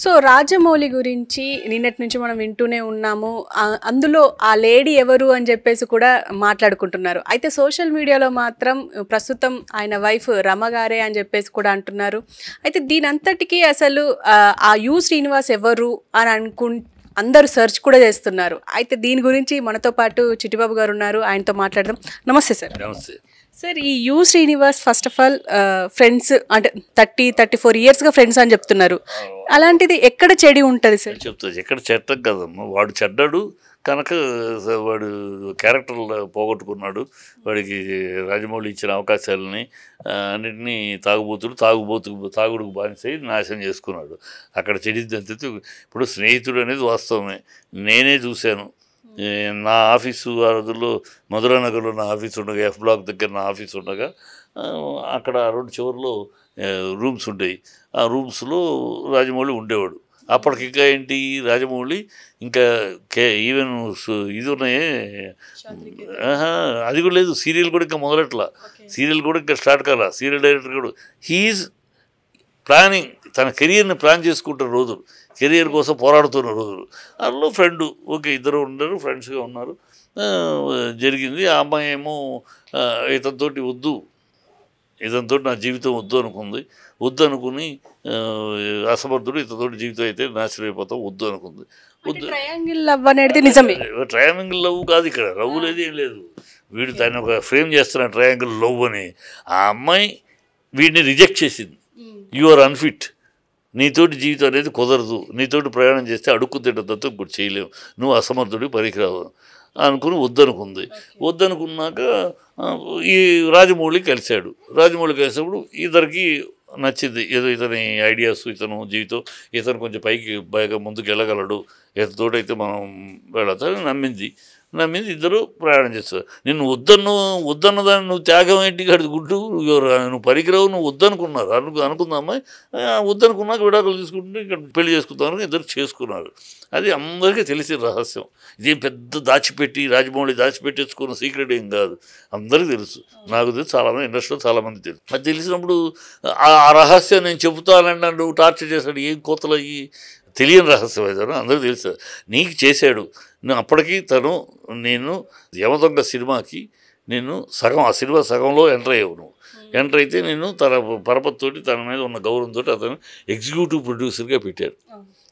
So Rajamouli గురించి నిన్నటి నుంచి మనం వింటూనే ఉన్నాము. అందులో ఆ లేడీ ఎవరు అని చెప్పేసి కూడా మాట్లాడుకుంటున్నారు. అయితే సోషల్ మీడియాలో మాత్రం ప్రస్తుతం ఆయన వైఫ్ రమ గారే అని చెప్పేసి కూడా అంటున్నారు. అయితే దీనంతటికీ అసలు ఆ యు శ్రీనివాస్ ఎవరు అని అందరూ సెర్చ్ కూడా చేస్తున్నారు. అయితే దీని గురించి మనతో పాటు చిట్టిబాబు గారు ఉన్నారు, ఆయనతో మాట్లాడదాం. నమస్తే సార్. నమస్తే సార్. ఈ you Srinivas first of all friends అంటే 34 ఇయర్స్గా ఫ్రెండ్స్ అని చెప్తున్నారు. అలాంటిది ఎక్కడ చెడి ఉంటుంది సార్? చెప్తా, ఎక్కడ చెడ్డం కదమ్మా. వాడు చెడ్డాడు కనుక వాడు క్యారెక్టర్ పోగొట్టుకున్నాడు. వాడికి రాజమౌళి ఇచ్చిన అవకాశాలని అన్నింటినీ తాగుడుకు బానిసై నాశనం చేసుకున్నాడు. అక్కడ చెడిద్దంతే. ఇప్పుడు స్నేహితుడు అనేది వాస్తవమే, నేనే చూశాను. నా ఆఫీసు ఆ రోజుల్లో మధురానగర్లో నా ఆఫీస్ ఉండగా, ఎఫ్ బ్లాక్ దగ్గర నా ఆఫీస్ ఉండగా, అక్కడ రోడ్డు చివరిలో రూమ్స్ ఉండేవి. ఆ రూమ్స్లో రాజమౌళి ఉండేవాడు. అప్పటికి ఇంకా ఏంటి, రాజమౌళి ఇంకా ఈవెన్ ఇది ఉన్నాయే, అది కూడా లేదు. సీరియల్ కూడా ఇంకా మొదలెట్లా, సీరియల్ కూడా ఇంకా స్టార్ట్ కాల. సీరియల్ డైరెక్టర్ కూడా హీఈస్ ప్లానింగ్, తన కెరియర్ని ప్లాన్ చేసుకుంటున్న రోజులు, కెరియర్ కోసం పోరాడుతున్న రోజులు. అందులో ఫ్రెండు, ఓకే, ఇద్దరు ఉన్నారు, ఫ్రెండ్స్గా ఉన్నారు. జరిగింది. ఆ అమ్మాయి ఏమో ఇతనితోటి వద్దు, ఇతనితో నా జీవితం వద్దు అనుకుంది. వద్దు అనుకుని అసమర్థుడు, ఇతనితోటి జీవితం అయితే నాశనం అయిపోతాం, వద్దు అనుకుంది. వద్దు. ట్రయాంగిల్ లవ్ అనేది నిజమే. ట్రయాంగిల్ లవ్ కాదు, ఇక్కడ లవ్ లేదు, ఏం లేదు. వీడు దాన్ని ఒక ఫ్రేమ్ చేస్తున్నాడు ట్రయాంగిల్ లవ్ అని. ఆ అమ్మాయి వీడిని రిజెక్ట్ చేసింది. యు ఆర్ అన్ఫిట్, నీతోటి జీవితం అనేది కుదరదు, నీతోటి ప్రయాణం చేస్తే అడుక్కు తింటతో ఇప్పుడు చేయలేవు, నువ్వు అసమర్థుడికి పనికిరావు అనుకుని వద్దనుకుంది. వద్దనుకున్నాక ఈ రాజమౌళి కలిశాడు. రాజమౌళి కలిసినప్పుడు ఇద్దరికి నచ్చింది. ఏదో ఇతని ఐడియాస్, ఇతను జీవితం, ఇతను కొంచెం పైకి బాగా ముందుకు వెళ్ళగలడు, ఇతనితోటైతే మనం వెళ్ళొచ్చని నమ్మింది. ఇద్దరు ప్రయాణం చేస్తారు. నిన్ను వద్దన్నదాన్ని నువ్వు త్యాగం ఏంటి గడి గుడ్డు, నువ్వు పనికిరావు, నువ్వు వద్దనుకున్నారు అనుకుందా అమ్మాయి. వద్దనుకున్నాక విడాకులు తీసుకుంటే ఇక్కడ పెళ్లి చేసుకుంటామని ఇద్దరు చేసుకున్నారు. అది అందరికీ తెలిసిన రహస్యం. ఇదేం పెద్ద రాజమౌళి దాచిపెట్టేసుకున్న సీక్రెట్ ఏం కాదు, అందరికీ తెలుసు. నాకు తెలుసు, చాలామంది ఇండస్ట్రీలో చాలామంది తెలుసు. అది తెలిసినప్పుడు ఆ రహస్యం నేను చెబుతానండి, నువ్వు టార్చర్ చేశాడు, ఏం కోతలు అయ్యి తెలియని రహస్యం అయితే అందరికీ తెలుసు. నీకు చేశాడు. అప్పటికీ నేను యమదొంగ సినిమాకి ఆ సినిమా సగంలో ఎంటర్ అయ్యావు. నువ్వు ఎంటర్ అయితే తన పరపతితోటి, తన మీద ఉన్న గౌరవంతో అతను ఎగ్జిక్యూటివ్ ప్రొడ్యూసర్గా పెట్టారు.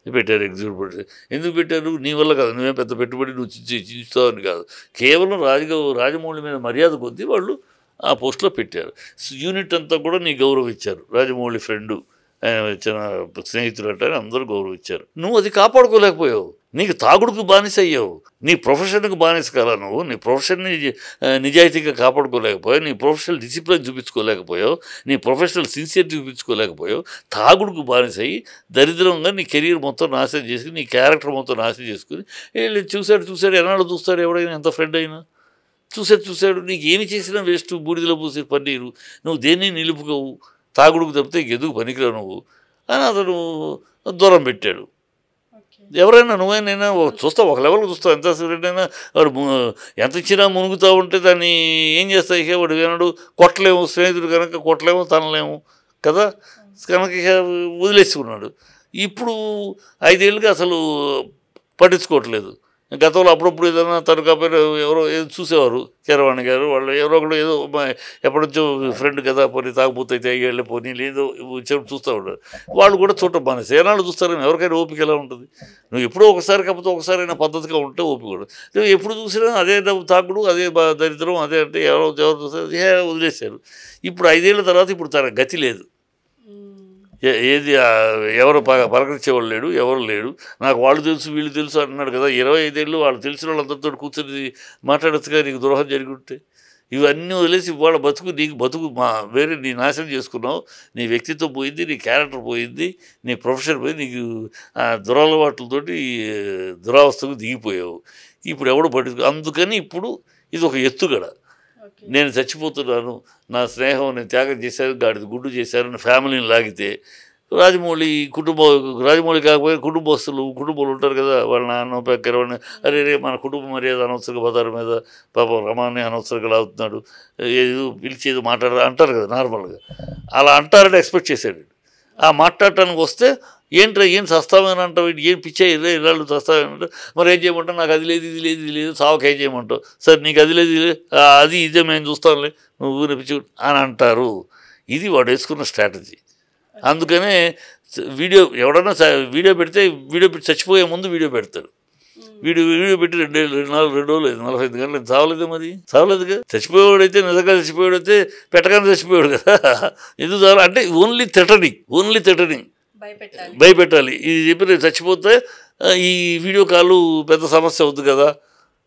ఎగ్జిక్యూటివ్ ప్రొడ్యూసర్ ఎందుకు పెట్టారు? నీ వల్ల కాదు, నువ్వేం పెద్ద పెట్టుబడి నువ్వు చించుతావని కాదు, కేవలం రాజమౌళి మీద మర్యాద కొద్దీ వాళ్ళు ఆ పోస్ట్లో పెట్టారు. యూనిట్ అంతా కూడా నీ గౌరవం ఇచ్చారు. రాజమౌళి ఫ్రెండు, చిన్న స్నేహితులు అంటే అందరూ గౌరవించారు. నువ్వు అది కాపాడుకోలేకపోయావు. నీకు తాగుడుకు బానిస అయ్యావు. నీ ప్రొఫెషన్కి బానిస కదా నువ్వు. నీ ప్రొఫెషన్ని నిజాయితీగా కాపాడుకోలేకపోయావు, నీ ప్రొఫెషనల్ డిసిప్లిన్ చూపించుకోలేకపోయావు, నీ ప్రొఫెషనల్ సిన్సియర్ చూపించుకోలేకపోయావు. తాగుడుకు బానిస అయ్యి దరిద్రంగా నీ కెరీర్ మొత్తం నాశనం చేసుకుని, నీ క్యారెక్టర్ మొత్తం నాశనం చేసుకుని, చూశాడు ఎన్నాళ్ళు చూస్తాడు ఎవడైనా, ఎంత ఫ్రెండ్ అయినా చూశాడు. నీకు ఏమి చేసినా వేస్ట్, బూడిదలో పూసే పన్నీరు. నువ్వు దేన్ని నిలుపుకోవు, తాగుడుకు తప్పితే ఎందుకు పనికిరావు నువ్వు అని అతను దూరం పెట్టాడు. ఎవరైనా నువ్వైనా చూస్తావు, ఒక లెవెల్కి చూస్తావు. ఎంత అయినా వాడు ఎంత ఇచ్చినా మునుగుతూ ఉంటే దాన్ని ఏం చేస్తాయి? వాడు వినడు, కొట్టలేము, స్నేహితుడు కనుక కొట్టలేము, తనలేము కదా, కనుక వదిలేసుకున్నాడు. ఇప్పుడు 5 ఏళ్ళుగా అసలు పట్టించుకోవట్లేదు. గతంలో అప్పుడప్పుడు ఏదైనా తను కాకపోయినా ఎవరో ఏదో చూసేవారు, కీరవాణి గారు వాళ్ళు ఎవరో ఒకడు ఏదో ఎప్పటినుంచో ఫ్రెండ్ కదా, పోనీ తాగుపోతే అయితే అయ్యేళ్ళే పోనీ లేదో వచ్చేప్పుడు చూస్తూ ఉంటారు. వాళ్ళు కూడా చూడటం బాగా ఏనాళ్ళు చూస్తారని ఎవరికైనా ఓపిక ఎలా ఉంటుంది? నువ్వు ఎప్పుడో ఒకసారి కాకపోతే ఒకసారైనా పద్ధతిగా ఉంటే ఓపిక కూడా. నువ్వు ఎప్పుడు చూసినా అదే తాగుడు, అదే దరిద్రం, అదే అంటే ఎవరు చూస్తారు, వదిలేశారు. ఇప్పుడు 5 ఏళ్ళ తర్వాత ఇప్పుడు తన గతి లేదు. ఏది ఎవరు పలకరించేవాళ్ళు లేడు, ఎవరు లేడు. నాకు వాళ్ళు తెలుసు వీళ్ళు తెలుసు అంటున్నాడు కదా. 25 ఏళ్ళు వాళ్ళు తెలిసిన వాళ్ళందరితో కూర్చొని మాట్లాడచ్చుగా, నీకు ద్రోహం జరిగి ఉంటే. ఇవన్నీ వదిలేసి వాళ్ళ బతుకు వేరే నీ నాశనం చేసుకున్నావు. నీ వ్యక్తిత్వం పోయింది, నీ క్యారెక్టర్ పోయింది, నీ ప్రొఫెషన్ పోయింది, నీకు దురలవాట్లతోటి దురావస్థకు దిగిపోయావు. ఇప్పుడు ఎవడు అందుకని ఇప్పుడు ఇది ఒక ఎత్తుగడ. నేను చచ్చిపోతున్నాను, నా స్నేహం నేను త్యాగం చేశాను, గాడిది గుడ్డు చేశాను, ఫ్యామిలీని లాగితే రాజమౌళి కాకపోయినా కుటుంబాలు ఉంటారు కదా, వాళ్ళ నాన్న కిరవాణి, అరే మన కుటుంబ మర్యాద అనవసరంగా బజారు మీద పాపం రమాన్ని అనవసరంగా లాగుతున్నాడు, ఏదో పిలిచి ఏదో మాట్లాడారు అంటారు కదా నార్మల్గా. అలా అంటారని ఎక్స్పెక్ట్ చేశాడు. ఆ మాట్లాడటానికి వస్తే ఏంట్రా ఏం సస్తామని అంటావు, ఏం పిచ్చా ఇళ్ళు సస్తామంటావు, మరి ఏం చేయమంటావు, నాకు అది లేదు ఇది లేదు ఇది లేదు, సావుకి ఏం చేయమంటావు, సరే నీకు అది లేదు ఇది అది ఇదే మేము చూస్తాంలే నువ్వు ఊరిని పిచ్చి అని అంటారు. ఇది వాడు వేసుకున్న స్ట్రాటజీ. అందుకనే వీడియో ఎవడన్నా వీడియో పెడితే వీడియో పెట్టి చచ్చిపోయే ముందు వీడియో పెడతాడు. వీడియో పెట్టి 2 రోజులు 45 గంటలు చావలేదు, మరి చావలేదుగా. చచ్చిపోయేవాడైతే నిజంగా చచ్చిపోయాడైతే పెట్టగానే చచ్చిపోయాడు కదా. ఎందుకు చాలు అంటే ఓన్లీ థ్రెటనింగ్ భయపెట్టాలి. ఇది చెప్పి రేపు చచ్చిపోతే ఈ వీడియో కాల్ పెద్ద సమస్య అవుద్ది కదా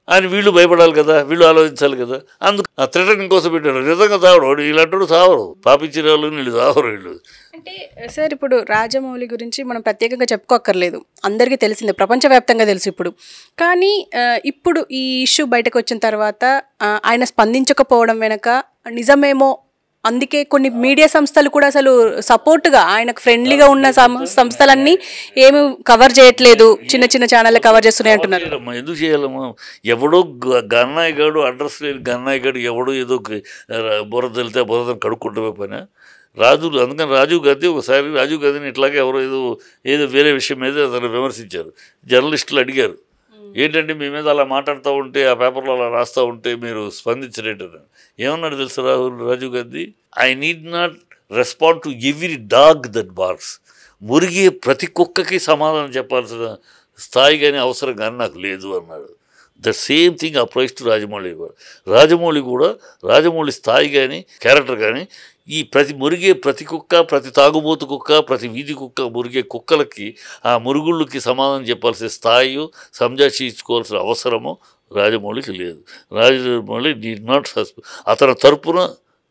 అని వీళ్ళు భయపడాలి కదా, వీళ్ళు ఆలోచించాలి కదా. అందుకు ఆ థ్రెటనింగ్ కోసం పెట్టాడు. నిజంగా చావడు, ఇలాంటి చావరు, పాపించిన వాళ్ళు వీళ్ళు చావరు వీళ్ళు. అంటే సార్ ఇప్పుడు రాజమౌళి గురించి మనం ప్రత్యేకంగా చెప్పుకోక్కర్లేదు, అందరికీ తెలిసిందే, ప్రపంచవ్యాప్తంగా తెలుసు ఇప్పుడు. కానీ ఇప్పుడు ఈ ఇష్యూ బయటకు వచ్చిన తర్వాత ఆయన స్పందించకపోవడం వెనక నిజమేమో, అందుకే కొన్ని మీడియా సంస్థలు కూడా అసలు సపోర్ట్గా ఆయనకు ఫ్రెండ్లీగా ఉన్న సంస్థలన్నీ ఏమి కవర్ చేయట్లేదు, చిన్న చిన్న ఛానల్ కవర్ చేస్తున్నాయి అంటున్నారు. ఎందుకు చేయాలమ్మా? ఎవడో గన్నాయి గాడు, అడ్రస్ లేని గన్నాయి గాడు ఎవడో ఏదో బురద వెళ్తే బురదను కడుక్కుంటూ పైన రాజులు. అందుకని రాజీవ్ గాంధీ ఒకసారి రాజీవ్ గాంధీని ఇట్లాగే ఎవరో ఏదో వేరే విషయం మీద అతను విమర్శించారు. జర్నలిస్టులు అడిగారు, ఏంటంటే మీ మీద అలా మాట్లాడుతూ ఉంటే, ఆ పేపర్లో అలా రాస్తూ ఉంటే మీరు స్పందించలేంటని. ఏమన్నాడు తెలుసు Rajiv Gandhi? I need not respond to every dog that barks. మురిగే ప్రతి కుక్కకి సమాధానం చెప్పాల్సిన స్థాయి కానీ అవసరం కానీ నాకు లేదు అన్నాడు. The same thing applies to Rajamouli కూడా. రాజమౌళి స్థాయి కానీ క్యారెక్టర్ కానీ ఈ మురిగే ప్రతి కుక్క, ప్రతి తాగుబోతు కుక్క, ప్రతి వీధి కుక్క, మురిగే కుక్కలకి ఆ మురుగుళ్ళకి సమాధానం చెప్పాల్సిన స్థాయి సంజాషించుకోవాల్సిన అవసరము రాజమౌళికి లేదు. రాజమౌళి నీడ్ నాట్ అతని తరపున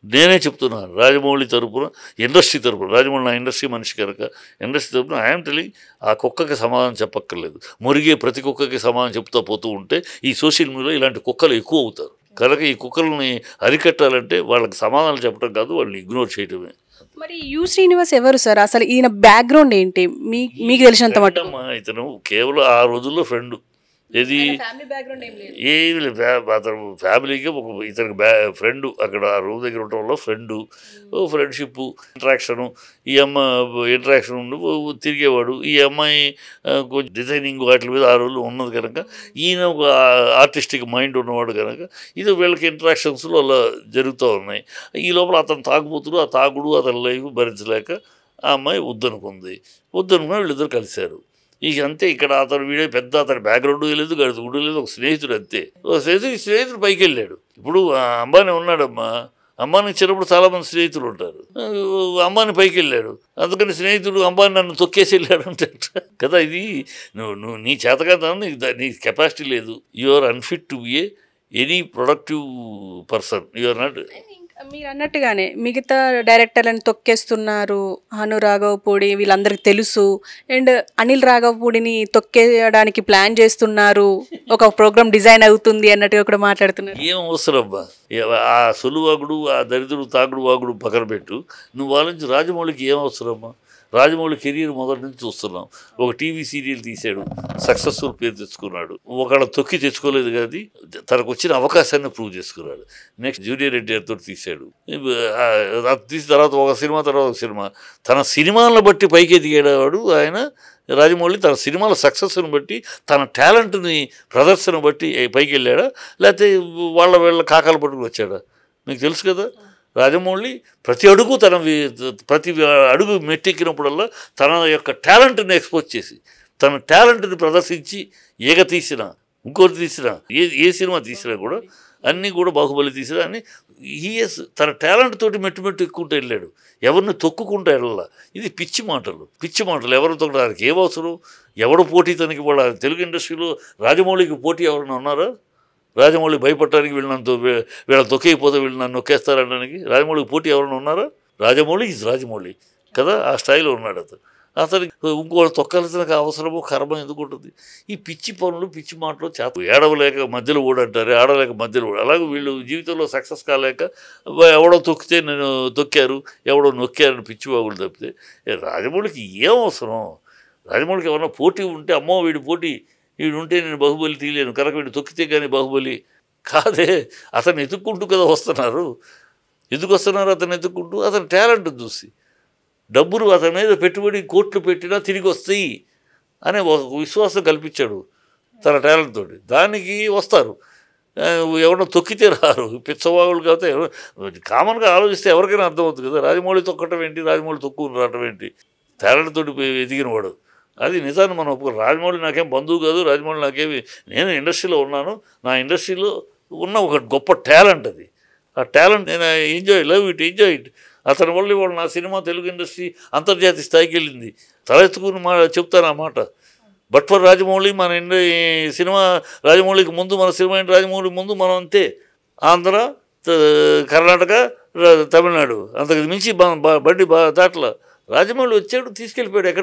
నేనే చెప్తున్నాను, రాజమౌళి తరపున, ఇండస్ట్రీ తరపున, రాజమౌళి నా ఇండస్ట్రీ మనిషి కనుక ఇండస్ట్రీ తరపున ఐఎమ్ టెలింగ్ ఆ కుక్కకి సమాధానం చెప్పక్కర్లేదు. మురిగే ప్రతి కుక్కకి సమాధానం చెప్తూ పోతూ ఉంటే ఈ సోషల్ మీడియాలో ఇలాంటి కుక్కలు ఎక్కువ అవుతారు కనుక ఈ కుక్కల్ని అరికట్టాలంటే వాళ్ళకి సమాధానాలు చెప్పడం కాదు, వాళ్ళని ఇగ్నోర్ చేయడమే. మరి యు శ్రీనివాస్ ఎవరు సార్? అసలు ఈయన బ్యాక్గ్రౌండ్ ఏంటి మీకు తెలిసినంత మటుకు? ఇతను కేవలం ఆ రోజుల్లో ఫ్రెండ్. ఇది ఏమి లేదు, అతను ఫ్యామిలీకి ఇతనికి ఫ్రెండ్, అక్కడ ఆ రూమ్ దగ్గర ఉండటం వల్ల ఫ్రెండ్షిప్ ఇంట్రాక్షను, ఈ ఇంట్రాక్షన్ ఉండి తిరిగేవాడు. ఈ అమ్మాయి కొంచెం డిజైనింగ్ వాటి మీద ఆ రోజులు ఉన్నది కనుక ఈయన ఒక ఆర్టిస్టిక్ మైండ్ ఉన్నవాడు కనుక ఇది వీళ్ళకి ఇంట్రాక్షన్స్లో అలా జరుగుతూ ఉన్నాయి. ఈ లోపల అతను తాగుబోతుడు, ఆ తాగుడు అతని లైఫ్ భరించలేక ఆ అమ్మాయి వద్దనుకుని వీళ్ళిద్దరు కలిశారు. ఇక అంతే. ఇక్కడ అతను పెద్ద అతని బ్యాక్గ్రౌండ్ లేదు, గడుగుడు లేదు, ఒక స్నేహితుడు అంతే. స్నేహితుడు పైకి వెళ్ళాడు. ఇప్పుడు అంబానీ ఉన్నాడమ్మా, అంబానీ చిన్నప్పుడు చాలామంది స్నేహితులు ఉంటారు. అంబానీ పైకి వెళ్ళాడు, అందుకని స్నేహితుడు అంబానీ నన్ను తొక్కేసి వెళ్ళాడు అంటే కదా. ఇది నువ్వు నీ చేతకాదనం, నీ కెపాసిటీ లేదు. You are unfit to be any productive person. You are not. మీరు అన్నట్టుగానే మిగతా డైరెక్టర్లను తొక్కేస్తున్నారు. హను రాఘవపూడి వీళ్ళందరికీ తెలుసు. అండ్ అనిల్ రాఘవపూడిని తొక్కేయడానికి ప్లాన్ చేస్తున్నారు, ఒక ప్రోగ్రామ్ డిజైన్ అవుతుంది అన్నట్టుగా కూడా మాట్లాడుతున్నారు. ఏం అవసరమ్మా? ఆ సొలువాగుడు, ఆ దరిద్రుడు తాగుడు వాగుడు పక్కన పెట్టు. నువ్వు ఆలోచించి రాజమౌళికి ఏం అవసరమ్మా? రాజమౌళి కెరీర్ మొదటి నుంచి చూస్తున్నాం. ఒక టీవీ సీరియల్ తీశాడు, సక్సెస్ఫుల్ పేరు తెచ్చుకున్నాడు. ఒకళ్ళ తొక్కి తెచ్చుకోలేదు కానీ తనకు వచ్చిన అవకాశాన్ని ప్రూవ్ చేసుకున్నాడు. నెక్స్ట్ జూనియర్ ఎన్టీఆర్తో తీశాడు. తీసిన తర్వాత ఒక సినిమా తన సినిమాలను బట్టి పైకి ఎదిగాడు ఆయన రాజమౌళి. తన సినిమాల సక్సెస్ని బట్టి, తన టాలెంట్ని ప్రదర్శన బట్టి పైకి వెళ్ళాడా, లేకపోతే వీళ్ళ కాకాలు పట్టుకుని వచ్చాడా? మీకు తెలుసు కదా. రాజమౌళి ప్రతి అడుగు మెట్టెక్కినప్పుడల్లా తన యొక్క టాలెంట్ని ఎక్స్పోజ్ చేసి, తన టాలెంట్ని ప్రదర్శించి తీసిన ఇంకోటి తీసినా ఏ సినిమా తీసినా కూడా అన్నీ కూడా బాహుబలి తీసినా అని తన టాలెంట్ తోటి మెట్టు ఎక్కుంటూ వెళ్ళాడు. ఎవరిని తొక్కుకుంటూ వెళ్ళాల. ఇది పిచ్చి మాటలు. ఎవరు తొక్కడానికి ఏం అవసరం? ఎవడు పోటీ తనకి? వాళ్ళ తెలుగు ఇండస్ట్రీలో రాజమౌళికి పోటీ ఎవరైనా ఉన్నారా? రాజమౌళి భయపడటానికి వీళ్ళ తొక్కేయిపోతే వీళ్ళు నన్ను నొక్కేస్తారనడానికి రాజమౌళికి పోటీ ఎవరైనా ఉన్నారా? రాజమౌళి రాజమౌళి కదా, ఆ స్థాయిలో ఉన్నాడు అతనికి ఇంకోళ్ళు తొక్కాల్సిన అవసరమో కర్మ ఎందుకు ఉంటుంది? ఈ పిచ్చి పనులు, పిచ్చి మాటలు ఏడవలేక మధ్యలో ఓడంటారు, ఆడలేక మధ్యలో ఓడు. అలాగే వీళ్ళు జీవితంలో సక్సెస్ కాలేక ఎవడో తొక్కితే నేను తొక్కారు, ఎవడో నొక్కారని పిచ్చివాగులు తప్పితే రాజమౌళికి ఏం అవసరం? రాజమౌళికి ఎవరైనా పోటీ ఉంటే, అమ్మో వీడి పోటీ వీడుంటే నేను బాహుబలి తీయలేను కనుక వీడు తొక్కితే కానీ బాహుబలి కాదే. అతను ఎత్తుక్కుంటూ కదా వస్తున్నారు. ఎందుకు వస్తున్నారు? అతను ఎత్తుక్కుంటూ అతని టాలెంట్ చూసి. డబ్బులు అతని మీద పెట్టుబడి కోట్లు పెట్టినా తిరిగి వస్తాయి అనే ఒక విశ్వాసం కల్పించాడు తన టాలెంట్ తోటి. దానికి వస్తారు, ఎవరో తొక్కితే రారు, పిచ్చవాగులు కాకపోతే కామన్గా ఆలోచిస్తే ఎవరికైనా అర్థమవుతుంది కదా. రాజమౌళి తొక్కటం ఏంటి, రాజమౌళి తొక్కుని రావటం ఏంటి, టాలెంట్ తోటి ఎదిగినవాడు. అది నిజాన్ని మనం ఒప్పుకో. రాజమౌళి నాకేం బంధువు కాదు, రాజమౌళి నాకేమి, నేను ఇండస్ట్రీలో ఉన్నాను, నా ఇండస్ట్రీలో ఉన్న ఒక గొప్ప టాలెంట్ అది. ఆ టాలెంట్ నేను ఎంజాయ్ ఇట్. అతని వల్ల ఇవాళ నా సినిమా తెలుగు ఇండస్ట్రీ అంతర్జాతీయ స్థాయికి వెళ్ళింది. తలెత్తుకుని చెప్తాను ఆ మాట. బట్ ఫర్ రాజమౌళి మన సినిమా రాజమౌళికి ముందు, మన సినిమా రాజమౌళి ముందు మనం అంతే. ఆంధ్ర, కర్ణాటక, తమిళనాడు, అంతకు మించి బండి దాట్ల రాజమౌళి వచ్చాడు, తీసుకెళ్ళిపోయాడు ఎక్కడికి.